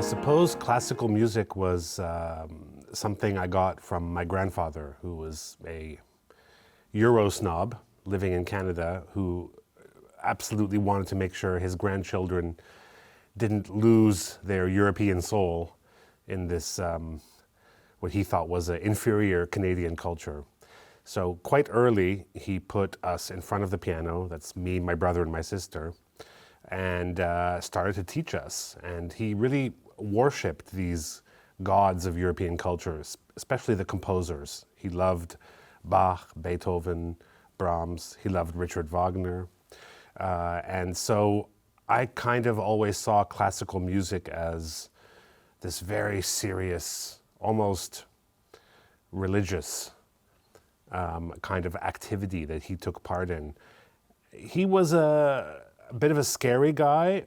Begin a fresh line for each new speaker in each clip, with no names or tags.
I suppose classical music was something I got from my grandfather, who was a Euro snob living in Canada, who absolutely wanted to make sure his grandchildren didn't lose their European soul in this, what he thought was an inferior Canadian culture. So quite early, he put us in front of the piano, that's me, my brother, and my sister, and started to teach us. And he really worshipped these gods of European cultures, especially the composers. He loved Bach, Beethoven, Brahms. He loved Richard Wagner. And so I kind of always saw classical music as this very serious, almost religious kind of activity that he took part in. He was a bit of a scary guy,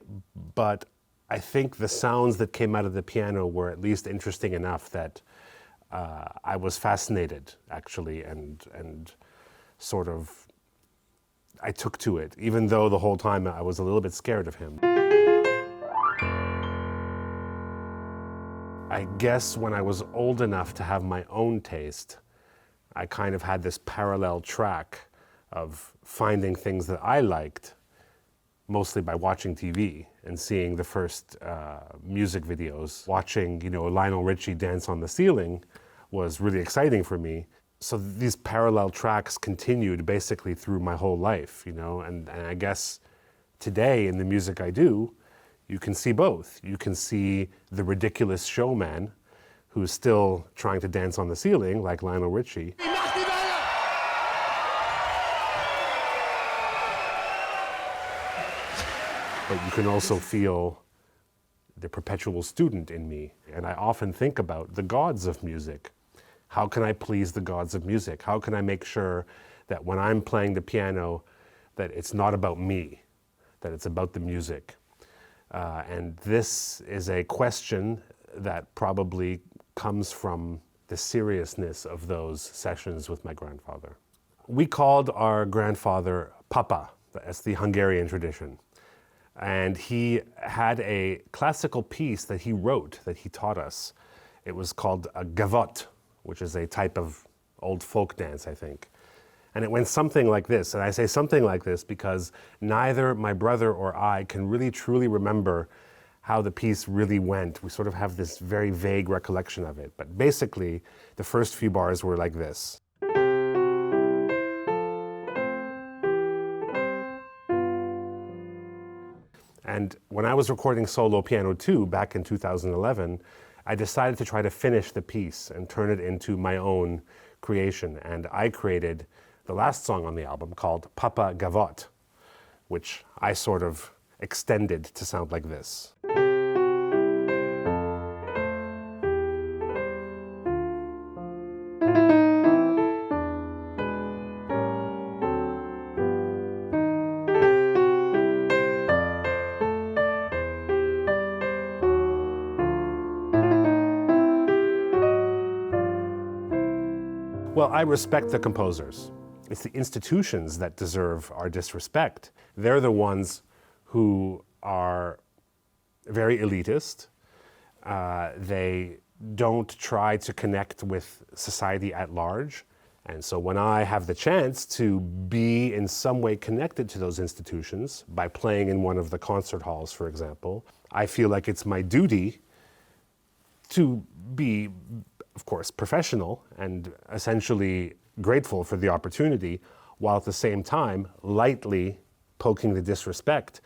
but I think the sounds that came out of the piano were at least interesting enough that I was fascinated, actually, and sort of, I took to it, even though the whole time I was a little bit scared of him. I guess when I was old enough to have my own taste, I kind of had this parallel track of finding things that I liked, mostly by watching TV and seeing the first music videos. Watching, Lionel Richie dance on the ceiling was really exciting for me. So these parallel tracks continued basically through my whole life, and I guess today in the music I do, you can see both. You can see the ridiculous showman who's still trying to dance on the ceiling like Lionel Richie. But you can also feel the perpetual student in me. And I often think about the gods of music. How can I please the gods of music? How can I make sure that when I'm playing the piano, that it's not about me, that it's about the music? And this is a question that probably comes from the seriousness of those sessions with my grandfather. We called our grandfather Papa, that's the Hungarian tradition. And he had a classical piece that he wrote, that he taught us. It was called a gavot, which is a type of old folk dance, I think. And it went something like this. And I say something like this because neither my brother or I can really truly remember how the piece really went. We sort of have this very vague recollection of it. But basically, the first few bars were like this. And when I was recording Solo Piano 2 back in 2011, I decided to try to finish the piece and turn it into my own creation. And I created the last song on the album called Papa Gavot, which I sort of extended to sound like this. Well, I respect the composers. It's the institutions that deserve our disrespect. They're the ones who are very elitist. They don't try to connect with society at large. And so when I have the chance to be in some way connected to those institutions by playing in one of the concert halls, for example, I feel like it's my duty to be, of course, professional and essentially grateful for the opportunity, while at the same time lightly poking the disrespect.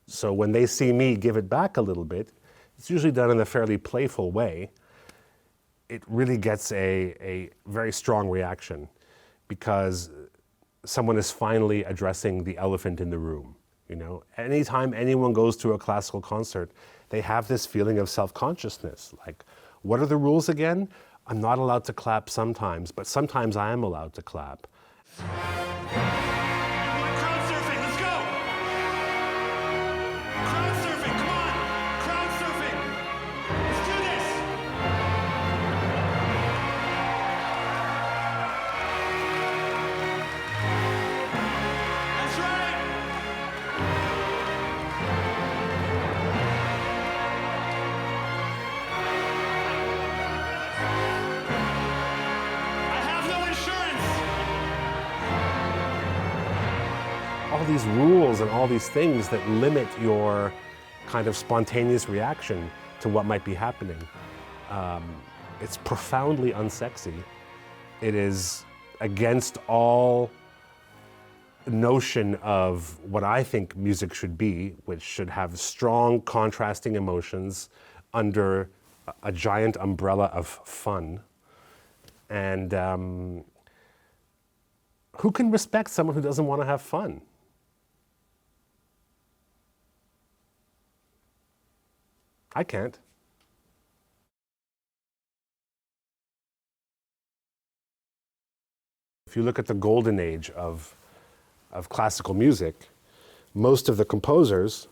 So when they see me give it back a little bit, it's usually done in a fairly playful way. It really gets a very strong reaction because someone is finally addressing the elephant in the room. Anytime anyone goes to a classical concert, they have this feeling of self-consciousness, like, what are the rules again? I'm not allowed to clap sometimes, but sometimes I am allowed to clap.
Everyone, crowd surfing, let's go! Crowd surfing, come on! Crowd surfing! Let's do this! That's right!
these rules and all these things that limit your kind of spontaneous reaction to what might be happening. It's profoundly unsexy. It is against all notion of what I think music should be, which should have strong contrasting emotions under a giant umbrella of fun. And who can respect someone who doesn't want to have fun? I can't. If you look at the golden age of classical music, most of the composers,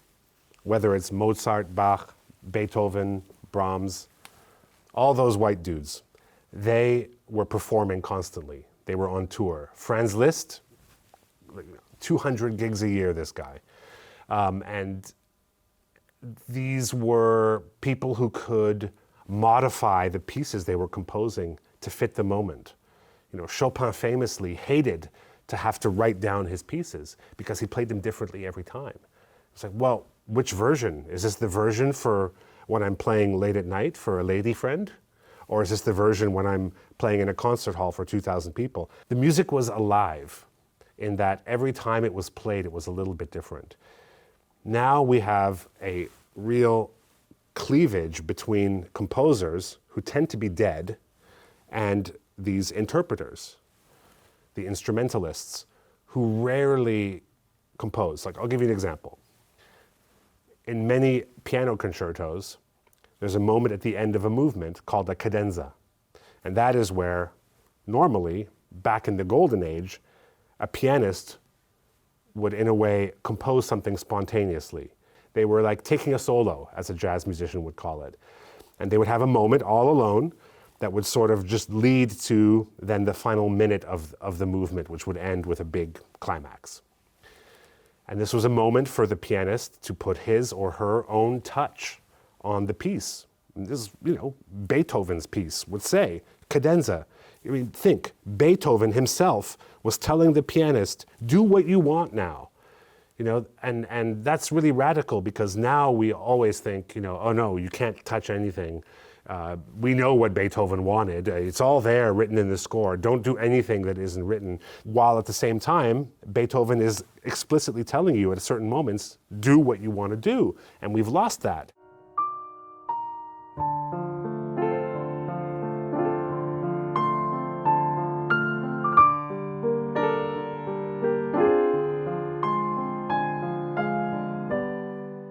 whether it's Mozart, Bach, Beethoven, Brahms, all those white dudes, they were performing constantly. They were on tour. Franz Liszt, 200 gigs a year, this guy. And these were people who could modify the pieces they were composing to fit the moment. You know, Chopin famously hated to have to write down his pieces because he played them differently every time. It's like, well, which version? Is this the version for when I'm playing late at night for a lady friend? Or is this the version when I'm playing in a concert hall for 2,000 people? The music was alive in that every time it was played, it was a little bit different. Now we have a real cleavage between composers who tend to be dead and these interpreters, the instrumentalists, who rarely compose. Like, I'll give you an example. In many piano concertos, there's a moment at the end of a movement called a cadenza. And that is where, normally, back in the golden age, a pianist would, in a way, compose something spontaneously. They were like taking a solo, as a jazz musician would call it. And they would have a moment all alone that would sort of just lead to then the final minute of the movement, which would end with a big climax. And this was a moment for the pianist to put his or her own touch on the piece. And this, Beethoven's piece would say, cadenza. I mean, think, Beethoven himself was telling the pianist, do what you want now. And that's really radical because now we always think, oh no, you can't touch anything. We know what Beethoven wanted. It's all there written in the score. Don't do anything that isn't written. While at the same time, Beethoven is explicitly telling you at certain moments, do what you want to do. And we've lost that.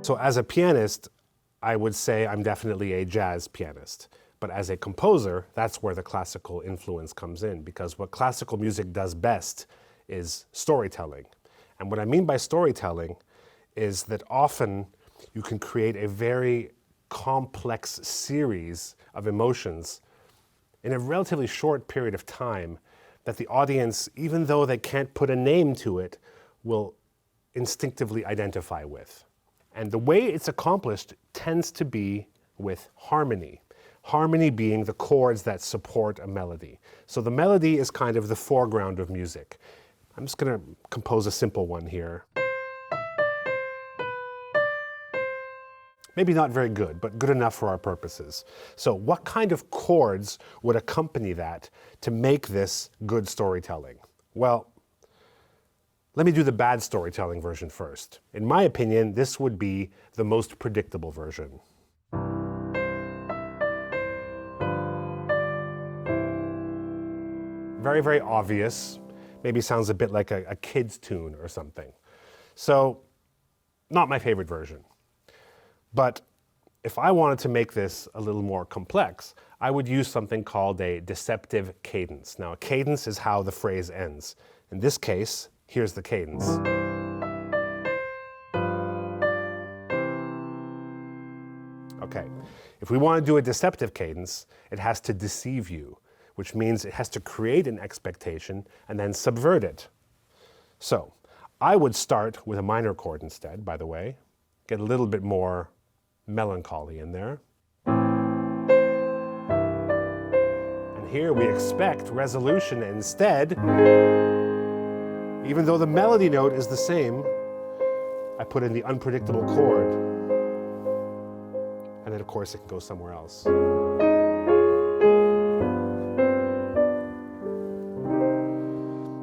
So as a pianist, I would say I'm definitely a jazz pianist. But as a composer, that's where the classical influence comes in, because what classical music does best is storytelling. And what I mean by storytelling is that often you can create a very complex series of emotions in a relatively short period of time that the audience, even though they can't put a name to it, will instinctively identify with. And the way it's accomplished tends to be with harmony. Harmony being the chords that support a melody. So the melody is kind of the foreground of music. I'm just going to compose a simple one here. Maybe not very good, but good enough for our purposes. So what kind of chords would accompany that to make this good storytelling? Well, let me do the bad storytelling version first. In my opinion, this would be the most predictable version. Very, very obvious. Maybe sounds a bit like a kid's tune or something. So, not my favorite version. But if I wanted to make this a little more complex, I would use something called a deceptive cadence. Now, a cadence is how the phrase ends. In this case, here's the cadence. Okay, if we want to do a deceptive cadence, it has to deceive you, which means it has to create an expectation and then subvert it. So, I would start with a minor chord instead, by the way, get a little bit more melancholy in there. And here we expect resolution, and instead, Even though the melody note is the same, I put in the unpredictable chord, and then of course it can go somewhere else.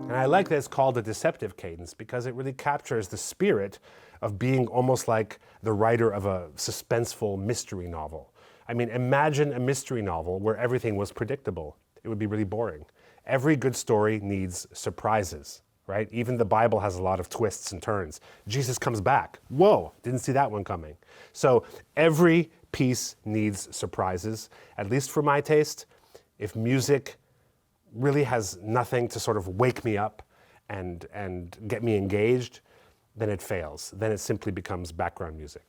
And I like that it's called a deceptive cadence because it really captures the spirit of being almost like the writer of a suspenseful mystery novel. I mean, imagine a mystery novel where everything was predictable. It would be really boring. Every good story needs surprises, right? Even the Bible has a lot of twists and turns. Jesus comes back. Whoa, didn't see that one coming. So every piece needs surprises. At least for my taste, if music really has nothing to sort of wake me up and get me engaged, then it fails. Then it simply becomes background music.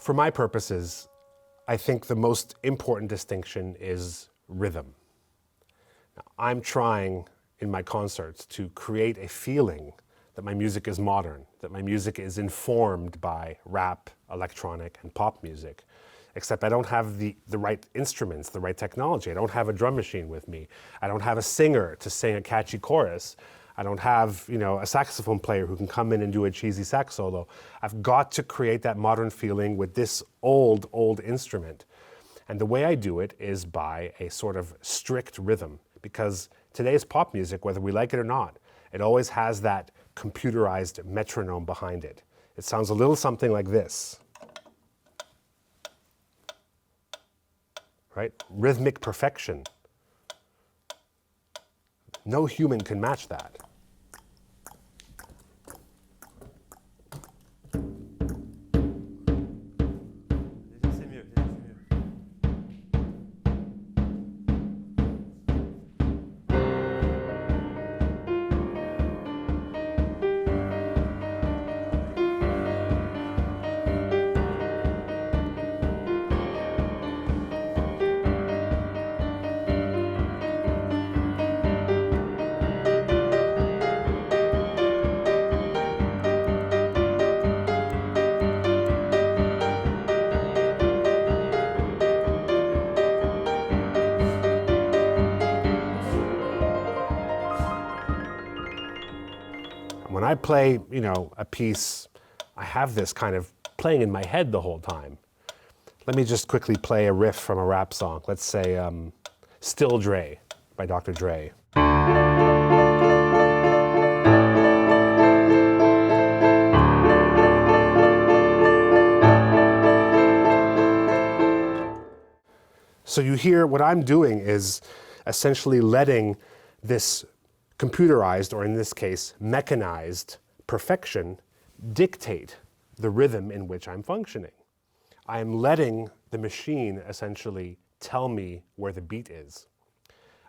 For my purposes, I think the most important distinction is rhythm. Now, I'm trying in my concerts to create a feeling that my music is modern, that my music is informed by rap, electronic, and pop music. Except I don't have the right instruments, the right technology. I don't have a drum machine with me. I don't have a singer to sing a catchy chorus. I don't have, a saxophone player who can come in and do a cheesy sax solo. I've got to create that modern feeling with this old instrument. And the way I do it is by a sort of strict rhythm, because today's pop music, whether we like it or not, it always has that computerized metronome behind it. It sounds a little something like this. Right? Rhythmic perfection. No human can match that. when I play, a piece, I have this kind of playing in my head the whole time. Let me just quickly play a riff from a rap song. Let's say Still Dre by Dr. Dre. So you hear what I'm doing is essentially letting this computerized, or in this case, mechanized perfection dictate the rhythm in which I'm functioning. I am letting the machine essentially tell me where the beat is.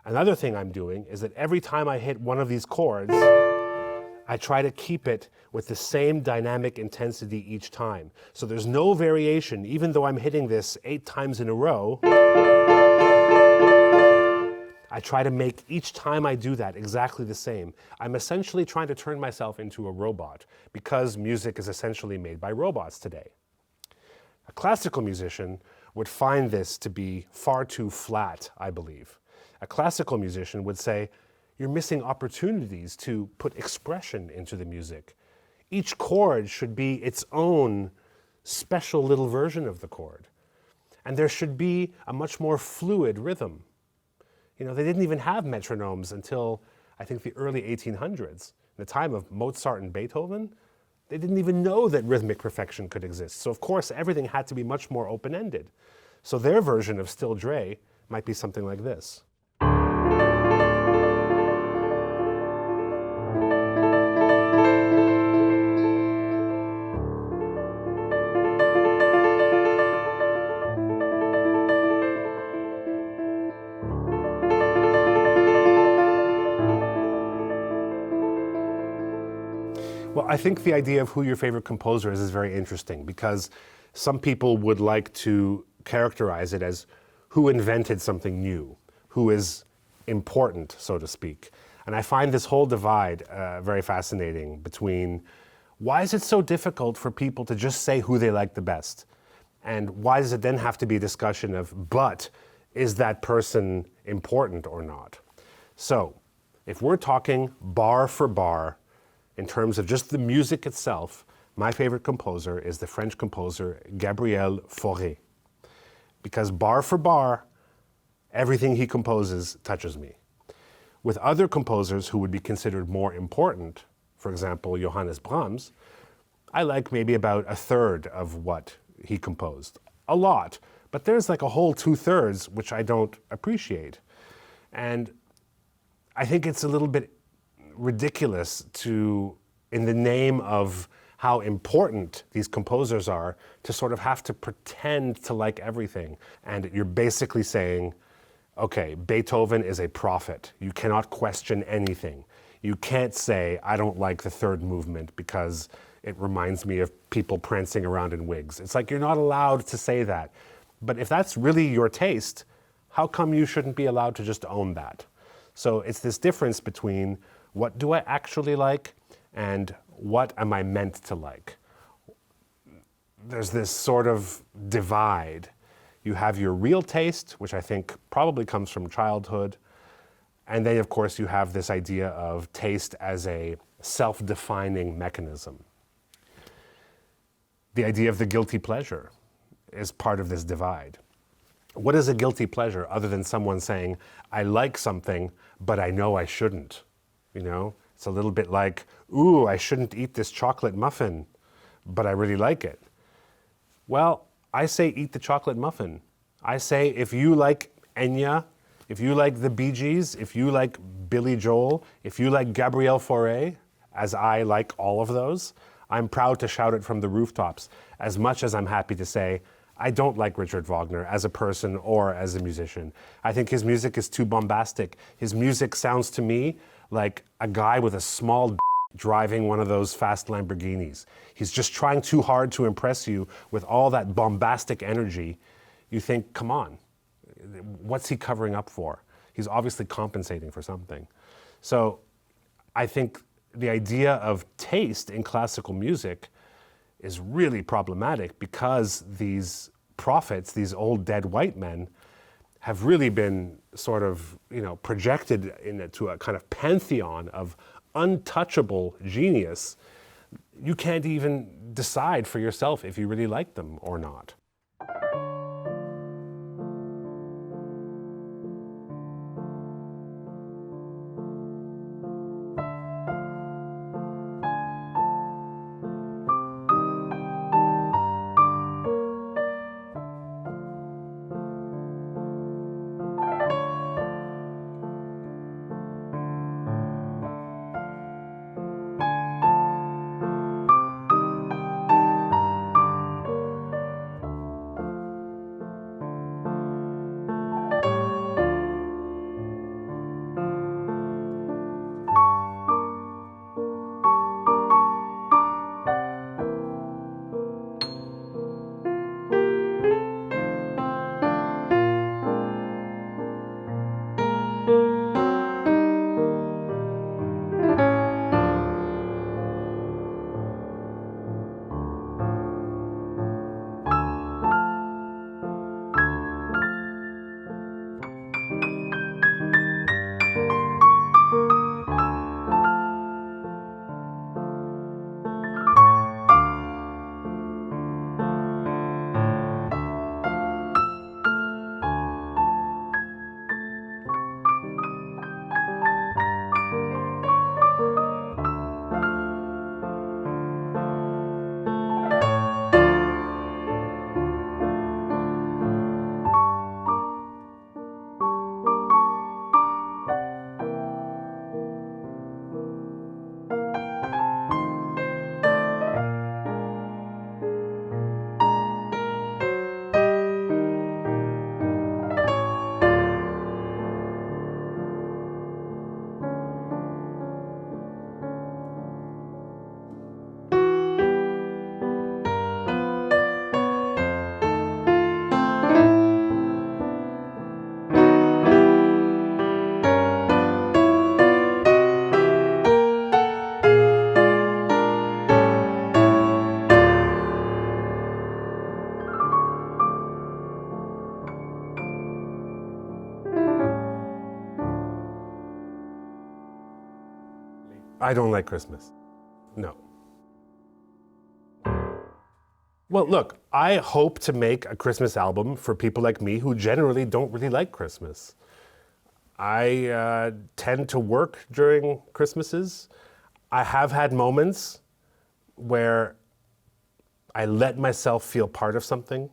Another thing I'm doing is that every time I hit one of these chords, I try to keep it with the same dynamic intensity each time. So there's no variation, even though I'm hitting this 8 times in a row. I try to make each time I do that exactly the same. I'm essentially trying to turn myself into a robot because music is essentially made by robots today. A classical musician would find this to be far too flat, I believe. A classical musician would say, you're missing opportunities to put expression into the music. Each chord should be its own special little version of the chord. And there should be a much more fluid rhythm. They didn't even have metronomes until, I think, the early 1800s. In the time of Mozart and Beethoven, they didn't even know that rhythmic perfection could exist. So of course, everything had to be much more open-ended. So their version of Still Dre might be something like this. Well, I think the idea of who your favorite composer is very interesting because some people would like to characterize it as who invented something new, who is important, so to speak. And I find this whole divide very fascinating between why is it so difficult for people to just say who they like the best? And why does it then have to be a discussion of, but is that person important or not? So if we're talking bar for bar, in terms of just the music itself, my favorite composer is the French composer Gabriel Fauré. Because bar for bar, everything he composes touches me. With other composers who would be considered more important, for example, Johannes Brahms, I like maybe about a third of what he composed. A lot, but there's like a whole 2/3 which I don't appreciate. And I think it's a little bit ridiculous to, in the name of how important these composers are, to sort of have to pretend to like everything. And you're basically saying, okay, Beethoven is a prophet. You cannot question anything. You can't say, I don't like the third movement because it reminds me of people prancing around in wigs. It's like you're not allowed to say that. But if that's really your taste, how come you shouldn't be allowed to just own that? So it's this difference between what do I actually like and what am I meant to like? There's this sort of divide. You have your real taste, which I think probably comes from childhood. And then, of course, you have this idea of taste as a self-defining mechanism. The idea of the guilty pleasure is part of this divide. What is a guilty pleasure other than someone saying, I like something, but I know I shouldn't? It's a little bit like, ooh, I shouldn't eat this chocolate muffin, but I really like it. Well, I say eat the chocolate muffin. I say if you like Enya, if you like the Bee Gees, if you like Billy Joel, if you like Gabriel Fauré, as I like all of those, I'm proud to shout it from the rooftops, as much as I'm happy to say, I don't like Richard Wagner as a person or as a musician. I think his music is too bombastic. His music sounds to me like a guy with a small driving one of those fast Lamborghinis. He's just trying too hard to impress you with all that bombastic energy. You think, come on, what's he covering up for? He's obviously compensating for something. So I think the idea of taste in classical music is really problematic because these prophets, these old dead white men, have really been sort of, projected into a kind of pantheon of untouchable genius, you can't even decide for yourself if you really like them or not. I don't like Christmas. No. Well, look, I hope to make a Christmas album for people like me who generally don't really like Christmas. I tend to work during Christmases. I have had moments where I let myself feel part of something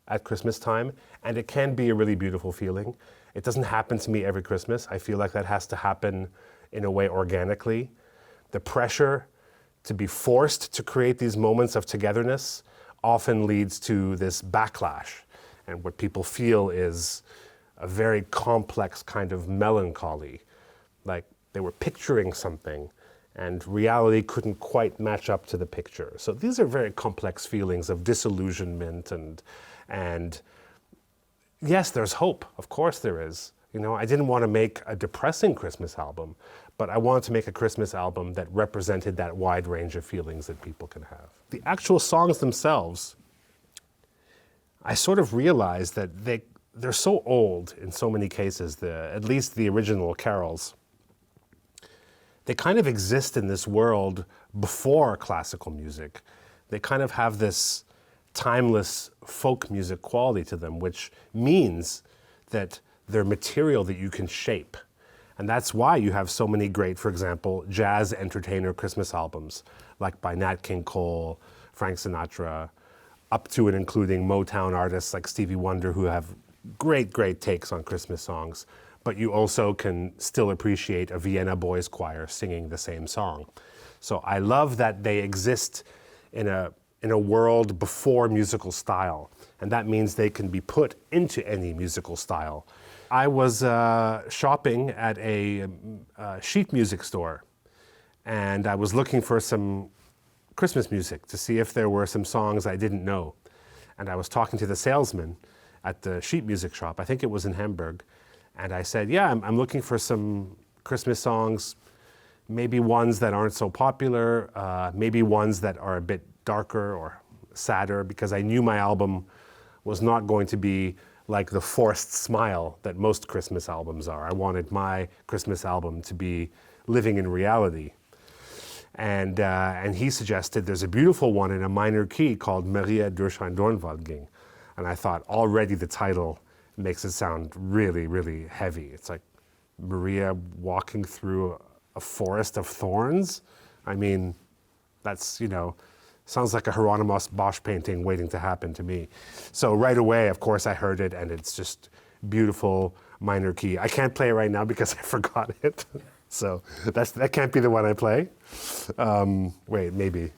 at Christmas time, and it can be a really beautiful feeling. It doesn't happen to me every Christmas. I feel like that has to happen in a way organically. The pressure to be forced to create these moments of togetherness often leads to this backlash. And what people feel is a very complex kind of melancholy, like they were picturing something and reality couldn't quite match up to the picture. So these are very complex feelings of disillusionment and yes, there's hope. Of course there is. You know, I didn't want to make a depressing Christmas album, but I wanted to make a Christmas album that represented that wide range of feelings that people can have. The actual songs themselves, I sort of realized that they're so old in so many cases, at least the original carols. They kind of exist in this world before classical music. They kind of have this timeless folk music quality to them, which means that they're material that you can shape. And that's why you have so many great, for example, jazz entertainer Christmas albums, like by Nat King Cole, Frank Sinatra, up to and including Motown artists like Stevie Wonder, who have great, great takes on Christmas songs. But you also can still appreciate a Vienna Boys Choir singing the same song. So I love that they exist in a world before musical style. And that means they can be put into any musical style. I was shopping at a sheet music store, and I was looking for some Christmas music to see if there were some songs I didn't know. And I was talking to the salesman at the sheet music shop, I think it was in Hamburg, and I said, yeah, I'm looking for some Christmas songs, maybe ones that aren't so popular, maybe ones that are a bit darker or sadder, because I knew my album was not going to be like the forced smile that most Christmas albums are. I wanted my Christmas album to be living in reality. And he suggested there's a beautiful one in a minor key called Maria durch Dornwald ging. And I thought already the title makes it sound really, really heavy. It's like Maria walking through a forest of thorns. I mean, that's, sounds like a Hieronymus Bosch painting waiting to happen to me. So right away, of course, I heard it, and it's just beautiful minor key. I can't play it right now because I forgot it. So that can't be the one I play. Wait, maybe.